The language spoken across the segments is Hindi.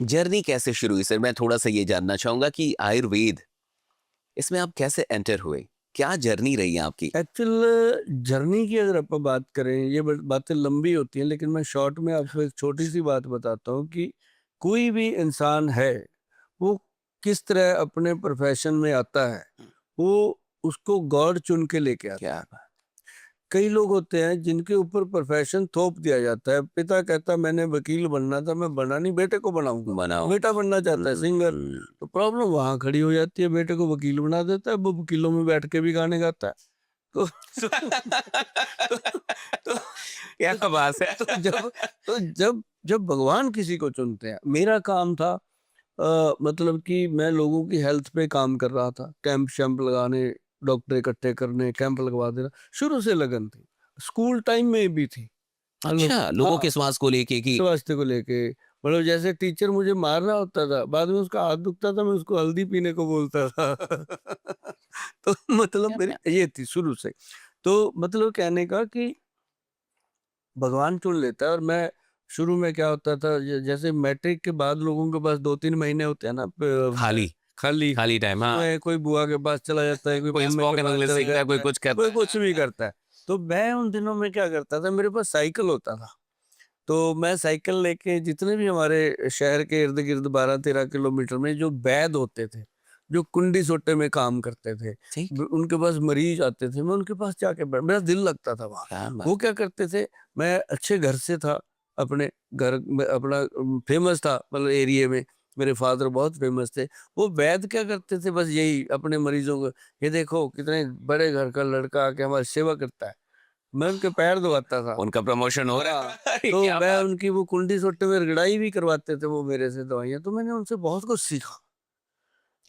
जर्नी कैसे शुरू हुई सर? मैं थोड़ा-सा ये जानना चाहूँगा कि आयुर्वेद, इसमें आप कैसे एंटर हुए? क्या जर्नी रही है आपकी? एक्चुअल जर्नी की अगर अपन बात करें, ये बातें लंबी होती हैं, लेकिन मैं शॉर्ट में आपको एक छोटी सी बात बताता हूँ कि कोई भी इंसान है, वो किस तरह अपने प्रोफेशन में आता है, वो उसको गॉड चुन के लेके आता क्या है। कई लोग होते हैं जिनके ऊपर प्रोफेशन थोप दिया जाता है। पिता कहता मैंने वकील बनना था, मैं बना नहीं, बेटे को बनाऊंगा। बनाओ? बेटा बनना चाहता है सिंगर, तो प्रॉब्लम वहां खड़ी हो जाती है। बेटे को वकील बना देता है, वो वकीलों में बैठ के भी गाने गाता है। तो तो तो क्या तो, बात है! तो जब तो जब जब भगवान किसी को चुनते हैं, मेरा काम था मतलब कि मैं लोगों की हेल्थ पे काम कर रहा था, कैंप शैम्प लगाने, डॉक्टर इकट्ठे करने, कैंप लगवा देना, शुरू से लगन थी, स्कूल टाइम में भी थी। मतलब अच्छा, लोगों हाँ, के स्वास्थ्य को लेके कि स्वास्थ्य को लेके, मतलब जैसे टीचर मुझे मार रहा होता था, बाद में उसका हाथ दुखता था, मैं उसको हल्दी पीने को बोलता था। तो मतलब क्या मेरी बात! ये थी शुरू से। तो मतलब कहने का कि भगवान चुन लेता है। और मैं शुरू में क्या होता था, जैसे मैट्रिक के बाद लोगों के पास 2-3 महीने होते हैं ना, खाली, खाली, खाली टाइम, हाँ। उसमें कोई बुआ के पास चला जाता है, कोई कोई मम्मी के स्पोकन पास इंग्लिश चला सीखता है, कोई जाता है, कुछ करता कोई है। कुछ भी करता है। तो मैं उन दिनों में क्या करता था, मेरे पास साइकिल होता था, तो मैं साइकिल लेके जितने भी हमारे शहर के इर्द गिर्द 12-13 किलोमीटर में जो वैद होते थे, जो कुंडी सोटे में काम करते थे, ठीक, उनके पास मरीज आते थे, मैं उनके पास जाके मेरा दिल लगता था वहाँ। क्या बात! वो क्या करते थे, मैं अच्छे घर से था, अपने घर में अपना फेमस था, मतलब एरिया में मेरे फादर बहुत फेमस थे। वो वैद क्या करते थे, बस यही अपने मरीजों को, ये देखो कितने बड़े घर का लड़का आके हमारी सेवा करता है, मैं उनके पैर दबाता था। उनका प्रमोशन हो रहा हाँ, है। अरे तो क्या मैं बात! उनकी वो कुंडी सोटे में रगड़ाई भी करवाते थे वो मेरे से दवाइयाँ, तो मैंने उनसे बहुत कुछ सीखा।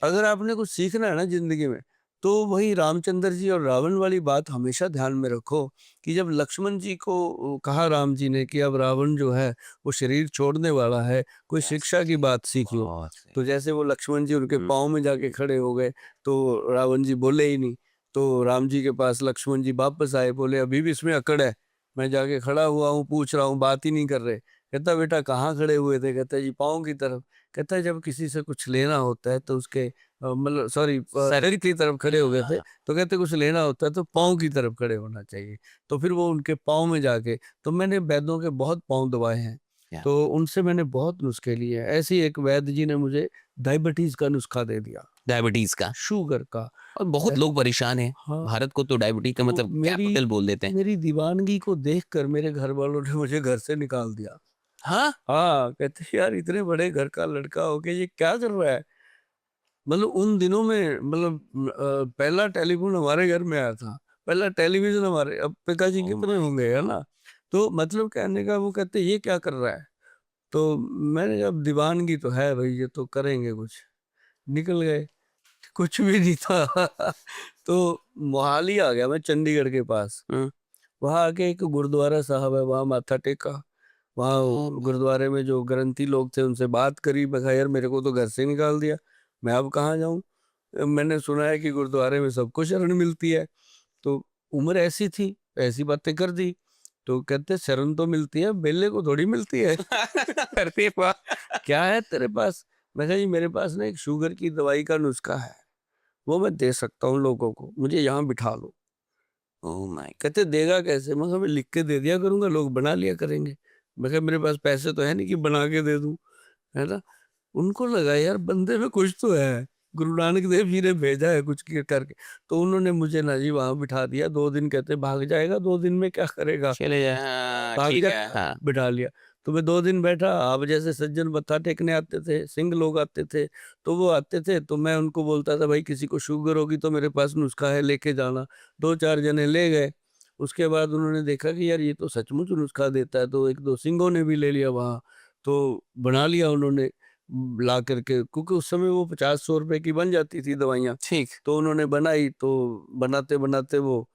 अगर आपने कुछ सीखना है ना ज़िंदगी में, तो वही रामचंद्र जी और रावण वाली बात हमेशा ध्यान में रखो कि जब लक्ष्मण जी को कहा राम जी ने कि अब रावण जो है वो शरीर छोड़ने वाला है, कोई क्या शिक्षा की सही, बात सीख लो। बहुत सही। तो जैसे वो लक्ष्मण जी उनके हुँ, पाँव में जाके खड़े हो गए, तो रावण जी बोले ही नहीं। तो राम जी के पास लक्ष्मण जी वापस आए, बोले अभी भी इसमें अकड़ है, मैं जाके खड़ा हुआ हूँ, पूछ रहा हूँ, बात ही नहीं कर रहे। कहता बेटा कहाँ खड़े हुए थे? कहता जी पाँव की तरफ। कहता है जब किसी से कुछ लेना होता है तो उसके मतलब सॉरी सर सर की तरफ खड़े हो गए थे, हाँ, तो कहते कुछ लेना होता है तो पाँव की तरफ खड़े होना चाहिए। तो फिर वो उनके पाँव में जाके, तो मैंने वैद्यों के बहुत पाँव दबाए हैं, क्या तो उनसे मैंने बहुत नुस्खे लिए हैं। ऐसे ही एक वैद्य जी ने मुझे डायबिटीज़ का नुस्खा दे दिया, डायबिटीज़ का शुगर का। और बहुत अ, लोग परेशान हैं। हाँ, भारत को तो डायबिटीज़ का तो मतलब मेरी कैपिटल बोल देते हैं। मेरी दीवानगी को देखकर मेरे घरवालों ने मुझे घर से निकाल दिया। हाँ? हाँ, कहते यार इतने बड़े घर का लड़का होके ये क्या कर रहा है? मतलब उन दिनों में मतलब पहला टेलीफ़ोन हमारे घर में आया था, पहला टेलीविज़न हमारे, अब पिताजी ओह कितने माय होंगे, है गॉड! ना? तो मतलब कहने का वो कहते ये क्या कर रहा है? तो मैंने कहा अब दीवानगी तो है भई, ये तो करेंगे कुछ। निकल गए, कुछ भी नहीं था। तो मोहाली आ गया मैं चंडीगढ़ के पास, हुँ, वहाँ आके एक गुरुद्वारा साहब है, वहाँ माथा टेका। वहाँ क्या बात! गुरुद्वारे में जो ग्रंथी लोग थे उनसे बात करी, मैं कहा यार मेरे को तो घर से निकाल दिया, मैं अब कहाँ जाऊँ? मैंने सुना है कि गुरुद्वारे में सबको शरण मिलती है, तो उम्र ऐसी थी, ऐसी बातें कर दी। तो कहते शरण तो मिलती है, बेले को थोड़ी मिलती है। अरे वाह! क्या है तेरे पास? मैं कहा जी मेरे पास ना एक शुगर की दवाई का नुस्खा है, वो मैं दे सकता हूँ लोगों को, मुझे यहाँ बिठा लो। ओह माय कहते देगा कैसे? मैं कहा मैं लिख के दे दिया करूँगा, लोग बना लिया करेंगे। मैं कहा मेरे पास पैसे तो है नहीं कि बना के दे दूँ, है ना? उनको लगा यार बंदे में कुछ तो है, गुरु नानक देव जी ने भेजा है कुछ करके। तो उन्होंने मुझे ना जी वहाँ बिठा दिया, 2 दिन, कहते भाग जाएगा 2 दिन में, क्या करेगा? चले जाए, हाँ, भाग ठीक है, जाएगा, हाँ। बिठा लिया। तो मैं 2 दिन बैठा, अब जैसे सज्जन मत्था टेकने आते थे, सिंह लोग आते थे, तो वो आते थे, तो मैं उनको बोलता था भाई किसी को शुगर होगी तो मेरे पास नुस्खा है लेके जाना। 2-4 जने ले गए, उसके बाद उन्होंने देखा कि यार ये तो सचमुच नुस्खा देता है, तो 1-2 सिंहों ने भी ले लिया वहाँ, तो बना लिया उन्होंने ला करके, क्योंकि उस समय वो 50-100 रुपए की बन जाती थी दवाइयाँ। ठीक, तो उन्होंने बनाई, तो बनाते-बनाते वो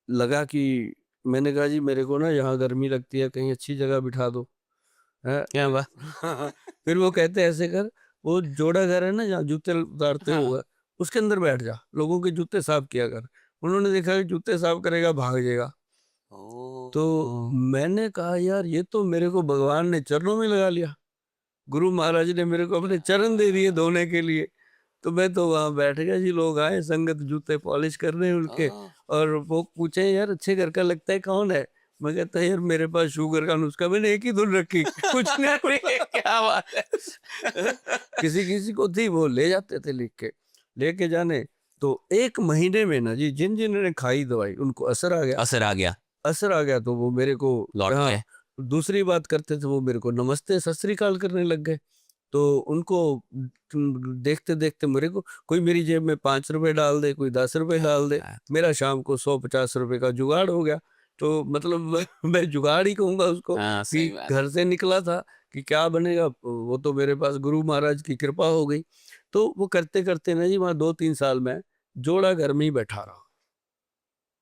लगा कि मैंने कहा जी मेरे को ना यहाँ गर्मी लगती है, कहीं अच्छी जगह बिठा दो, हैं? क्या बात! फिर वो कहते ऐसे कर, वो जोड़ा घर है ना जहाँ जूते उतारते हाँ, हो, उसके अंदर बैठ जा, लोगों के जूते साफ किया कर। उन्होंने देखा कि जूते साफ करेगा भाग जाएगा। तो ओह! मैंने कहा यार ये तो मेरे को भगवान ने चरणों में लगा लिया। गुरु महाराज ने मेरे को अपने चरण दे दिए धोने के लिए। तो मैं तो वहाँ बैठ गया जी, लोग आए संगत जूते पॉलिश कर रहे हैं उनके, और वो पूछे यार अच्छे घर का लगता है कौन है? मैं कहता यार मेरे पास शुगर का नुस्खा, मैंने एक ही धुन रखी कुछ नहीं। क्या बात है। किसी किसी को थी, वो ले जाते थे लिख के, लेके जाने। तो 1 महीने में ना जी, जिन जिन्होंने खाई दवाई उनको असर आ गया। असर आ गया, असर आ गया तो वो मेरे को लौट हाँ, गए। दूसरी बात करते थे वो मेरे को नमस्ते सत श्री अकाल करने लग गए। तो उनको देखते देखते मेरे को, कोई मेरी जेब में 5 रुपए डाल दे, कोई 10 रुपए डाल दे, मेरा शाम को 100-50 रुपए का जुगाड़ हो गया। तो मतलब मैं जुगाड़ ही कहूंगा उसको, हाँ, कि सही बात। घर से निकला था कि क्या बनेगा, वो तो मेरे पास गुरु महाराज की कृपा हो गई। तो वो करते करते ना जी, वहाँ 2-3 साल में जोड़ा घर में ही बैठा रहा।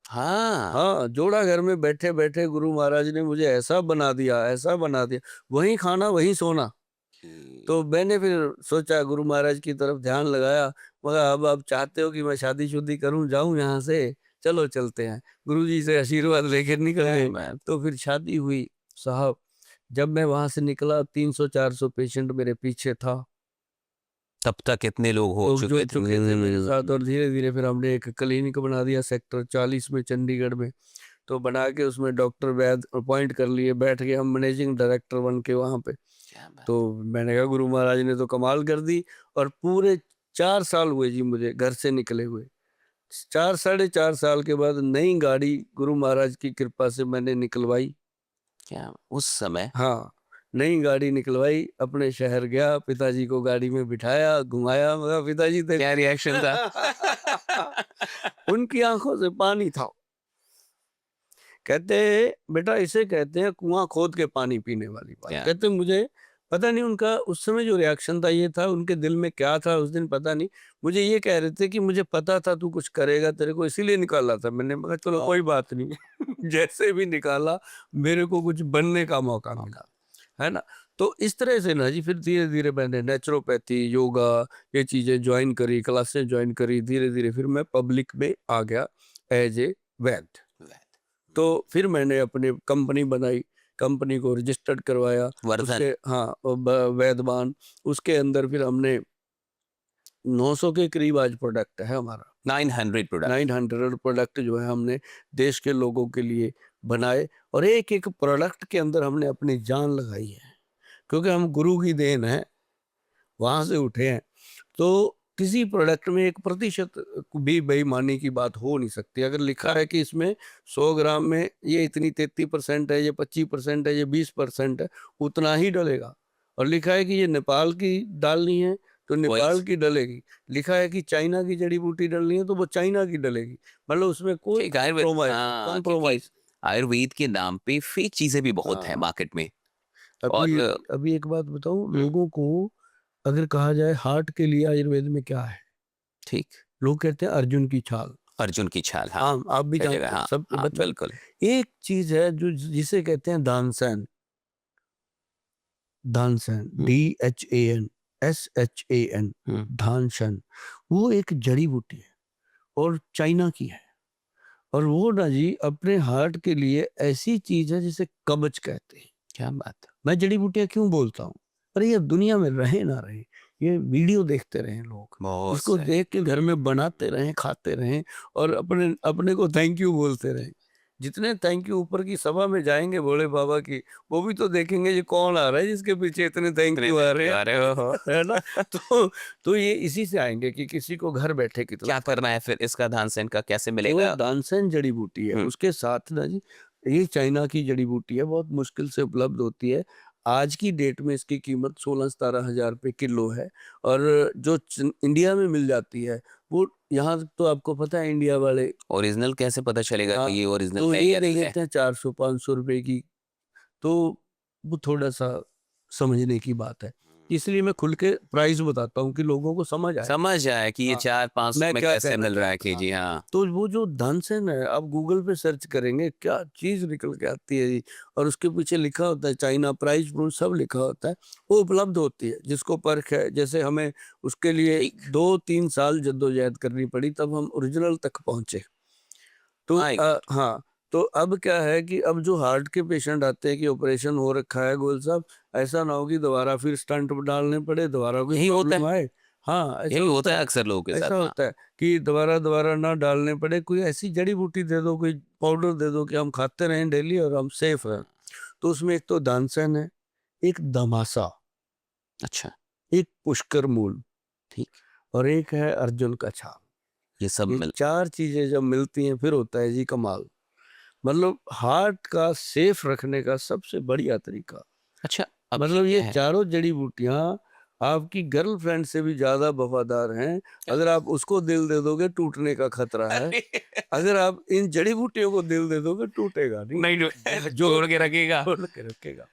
हाँ। हाँ, जोड़ा घर में बैठे बैठे गुरु महाराज ने मुझे ऐसा बना दिया, ऐसा बना दिया, वहीं खाना वहीं सोना। तो मैंने फिर सोचा, गुरु महाराज की तरफ ध्यान लगाया, मगर अब आप चाहते हो कि मैं शादी-शुदी करूँ, जाऊँ यहाँ से? चलो चलते हैं। गुरुजी से आशीर्वाद लेके निकल क्या गए। बात। तो फिर शादी हुई साहब। जब मैं वहाँ से निकला 300-400 पेशेंट मेरे पीछे था। तब तक इतने लोग हो लोग चुके जुड़ थे। चुके थे मेरे साथ, और धीरे-धीरे फिर हमने एक क्लिनिक बना दिया सेक्टर 40 में चंडीगढ़ में। तो बना के उसमें डॉक्टर वैद अपॉइंट कर लिए, बैठ गए हम मैनेजिंग डायरेक्टर बन के वहाँ पे। क्या बात। तो मैंने कहा गुरु महाराज ने तो कमाल कर दी। और पूरे 4 साल हुए जी मुझे घर से निकले हुए। 4 साढ़े 4 साल के बाद नई गाड़ी गुरु महाराज की कृपा से मैंने निकलवाई। क्या उस समय हाँ, नई गाड़ी निकलवाई, अपने शहर गया, पिताजी को गाड़ी में बिठाया, घुमाया, मगर पिताजी थे क्या रिएक्शन था? उनकी आंखों से पानी था। कहते बेटा इसे कहते हैं कुआं खोद के पानी पीने वाली बात। क्या? कहते मुझे पता नहीं उनका उस समय जो रिएक्शन था, ये था उनके दिल में क्या था उस दिन पता नहीं। मुझे ये कह रहे थे कि मुझे पता था तू कुछ करेगा, तेरे को इसीलिए निकाला था। मैंने कहा चलो कोई बात नहीं जैसे भी निकाला, मेरे को कुछ बनने का मौका मिला, है ना। तो इस तरह से ना जी, फिर धीरे धीरे मैंने नेचुरोपैथी, योगा, ये चीजें ज्वाइन करी, क्लासेस ज्वाइन करी। धीरे धीरे फिर मैं पब्लिक में आ गया एज ए वैद। तो फिर मैंने अपनी कंपनी बनाई, कंपनी को रजिस्टर्ड करवाया। वर्धन। उसके हाँ, वैदवान। उसके अंदर फिर हमने 900 के करीब आज प्रोडक्ट है हमारा। 900 प्रोडक्ट। 900 प्रोडक्ट जो है हमने देश के लोगों के लिए बनाए, और एक एक प्रोडक्ट के अंदर हमने अपनी जान लगाई है, क्योंकि हम गुरु की देन है, वहां से उठे हैं। तो किसी प्रोडक्ट में 1% भी बेईमानी की बात हो नहीं सकती। अगर लिखा है कि इसमें 100 ग्राम में ये इतनी 33% है, ये 25% है, ये 20% है, उतना ही डलेगा। और लिखा है कि ये नेपाल की डालनी है तो नेपाल की डलेगी। लिखा है कि चाइना की जड़ी बूटी डालनी है तो वो चाइना की डलेगी। मतलब उसमें कोई ठीक, आयुर्वेद। हाँ, क्योंकि कॉम्प्रोमाइज। आयुर्वेद के नाम पे फेक चीजें भी बहुत है हाँ। मार्केट में। अभी और अभी एक बात बताऊं, लोगों को अगर कहा जाए हार्ट के लिए आयुर्वेद में क्या है, ठीक, लोग कहते हैं अर्जुन की छाल। अर्जुन की छाल। हाँ, हाँ, आप भी कई जानते जगह। हैं, हाँ, सब हाँ, बच्चों। बिल्कुल। एक चीज है जो जिसे कहते हैं दानसन। दानसन, DHAN, धानसन। वो एक जड़ी बूटी है और चाइना की है। और वो ना जी अपने हार्ट के लिए ऐसी चीज है जिसे कवच कहते हैं। क्या बात है। मैं जड़ी बूटियां क्यों बोलता हूँ, पर ये दुनिया में रहे ना रहे, ये वीडियो देखते रहे लोग, बहुत इसको सही। देख के घर में बनाते रहें, खाते रहें, और अपने अपने को थैंक यू बोलते रहें। जितने थैंक यू ऊपर की सभा में जाएंगे भोले बाबा की, वो भी तो देखेंगे ये कौन आ रहा है जिसके पीछे इतने थैंक यू आ रहे हैं, अरे हो। है ना। तो ये इसी से आएंगे कि किसी को घर बैठे कितना। क्या करना है फिर इसका धानसेन का, कैसे तो मिलेगा? दानसेन जड़ी बूटी है, उसके साथ ना जी ये चाइना की जड़ी बूटी है, बहुत मुश्किल से उपलब्ध होती है। आज की डेट में इसकी कीमत 16-17 हजार रुपये किलो है। और जो इंडिया में मिल जाती है वो, यहाँ तो आपको पता है इंडिया वाले, ओरिजिनल कैसे पता चलेगा हाँ, कि ये ओरिजिनल तो है ये या दे नहीं है? देते हैं 400-500 रुपए की। तो वो थोड़ा सा समझने की बात है, इसलिए मैं खुल के प्राइस बताता हूँ कि लोगों को समझ आए समझ आए कि ये हाँ, 400-500 मैं में क्या कैसे कहना मिल रहा है चाहता हूँ। केजी। हाँ, तो वो जो दानसेन है, आप गूगल पे सर्च करेंगे क्या चीज निकल के आती है जी। और उसके पीछे लिखा होता है चाइना, प्राइस प्रूफ सब लिखा होता है। वो उपलब्ध होती है जिसको परख है। जैसे हमें उसके लिए ठीक। 2-3 साल जद्दोजहद करनी पड़ी, तब हम ओरिजिनल तक पहुंचे। तो माय गॉड। हाँ, तो अब क्या है कि अब जो हार्ट के पेशेंट आते हैं कि ऑपरेशन हो रखा है गोयल साहब, ऐसा ना हो कि दोबारा फिर स्टंट डालने पड़े, दोबारा कोई यही होता प्रॉब्लम है, आए। हाँ, ऐसा यही होता है अक्सर लोगों के ऐसा साथ। हाँ। होता है कि दोबारा ना डालने पड़े, कोई ऐसी जड़ी बूटी दे दो, कोई पाउडर दे दो कि हम खाते रहें डेली और हम सेफ रहें। तो उसमें एक तो दानसेन है, एक दमासा, अच्छा, एक पुष्कर मूल ठीक। और एक है अर्जुन का छाप। ये सब ये मिल 4 चीज़ें जब मिलती हैं फिर होता है जी कमाल। मतलब हार्ट का सेफ रखने का सबसे बढ़िया तरीका, अच्छा, अब मतलब ये क्या है? चारों जड़ी-बूटियाँ आपकी गर्लफ्रेंड से भी ज़्यादा वफ़ादार हैं। अगर आप उसको दिल दे दोगे टूटने का खतरा है। अरे! अगर आप इन जड़ी-बूटियों को दिल दे दोगे टूटेगा नहीं। नहीं, जो जोड़ के रखेगा। जोड़ के रखेगा।